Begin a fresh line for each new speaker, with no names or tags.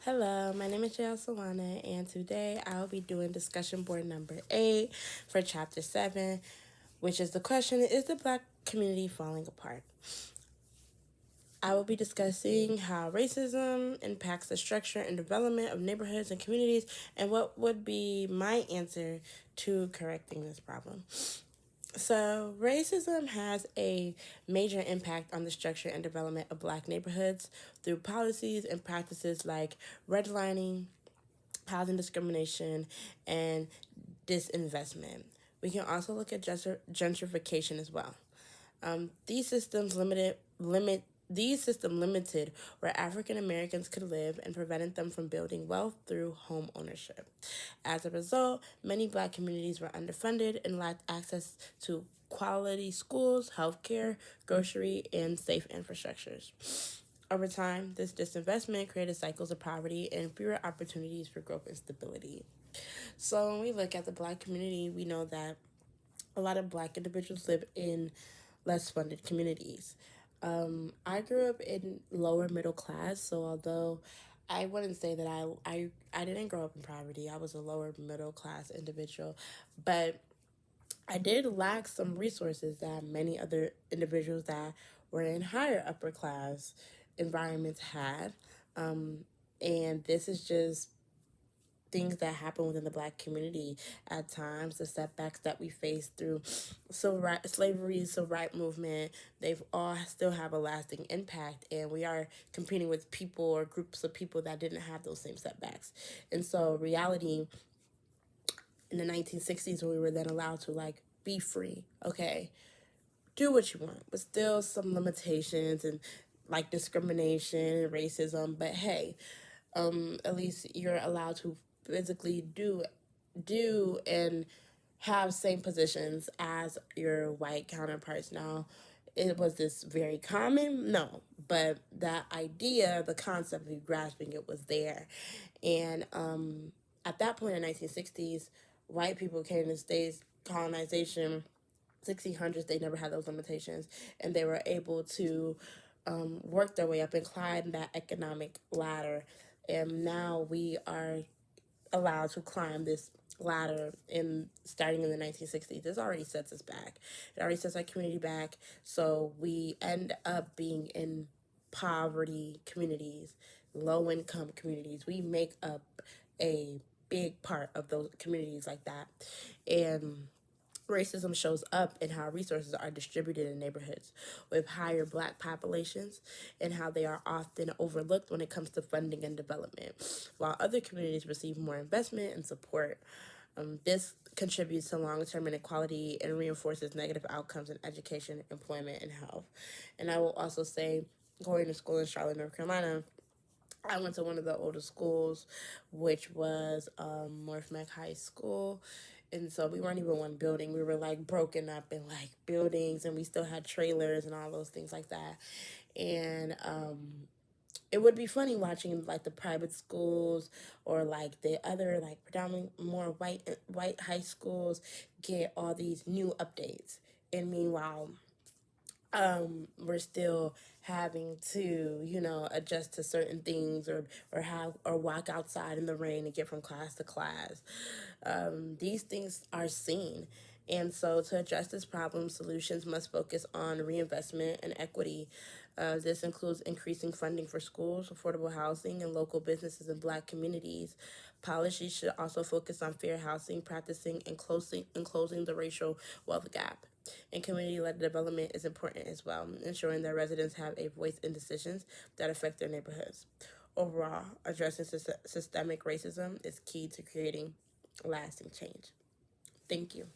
Hello, my name is Jael Sawana, and today I will be doing discussion board number 8 for chapter 7, which is the question: is the Black community falling apart? I will be discussing how racism impacts the structure and development of neighborhoods and communities, and what would be my answer to correcting this problem. So, racism has a major impact on the structure and development of Black neighborhoods through policies and practices like redlining, housing discrimination, and disinvestment. We can also look at gentrification as well. These systems limited where African Americans could live and prevented them from building wealth through home ownership. As a result, many Black communities were underfunded and lacked access to quality schools, healthcare, grocery, and safe infrastructures. Over time, this disinvestment created cycles of poverty and fewer opportunities for growth and stability. So when we look at the Black community, we know that a lot of Black individuals live in less funded communities. I grew up in lower middle class, so although I wouldn't say that I didn't grow up in poverty, I was a lower middle class individual, but I did lack some resources that many other individuals that were in higher upper class environments had. And this is just things that happen within the Black community at times, the setbacks that we face through slavery, civil rights movement, they've all still have a lasting impact, and we are competing with people or groups of people that didn't have those same setbacks. And so reality in the 1960s, when we were then allowed to be free, okay, do what you want, but still some limitations and discrimination and racism. But hey, at least you're allowed to physically do and have same positions as your white counterparts. Now, it was this very common? No, but that idea, the concept of grasping it was there. And at that point in the 1960s, white people came to the States, colonization, 1600s, they never had those limitations, and they were able to work their way up and climb that economic ladder. And now we are allowed to climb this ladder starting in the 1960s. This already sets us back. It already sets our community back. So we end up being in poverty communities, low income communities. We make up a big part of those communities like that. And racism shows up in how resources are distributed in neighborhoods with higher Black populations and how they are often overlooked when it comes to funding and development, while other communities receive more investment and support. This contributes to long-term inequality and reinforces negative outcomes in education, employment, and health. And I will also say, going to school in Charlotte, North Carolina, I went to one of the oldest schools, which was North Mac High School. And so we weren't even one building. We were broken up in buildings, and we still had trailers and all those things like that. And it would be funny watching the private schools or the other predominantly more white high schools get all these new updates. And meanwhile, we're still having to, adjust to certain things or walk outside in the rain and get from class to class. These things are seen. And so to address this problem, solutions must focus on reinvestment and equity. This includes increasing funding for schools, affordable housing, and local businesses in Black communities. Policies should also focus on fair housing, practicing and closing the racial wealth gap. And community-led development is important as well, ensuring that residents have a voice in decisions that affect their neighborhoods. Overall, addressing systemic racism is key to creating lasting change. Thank you.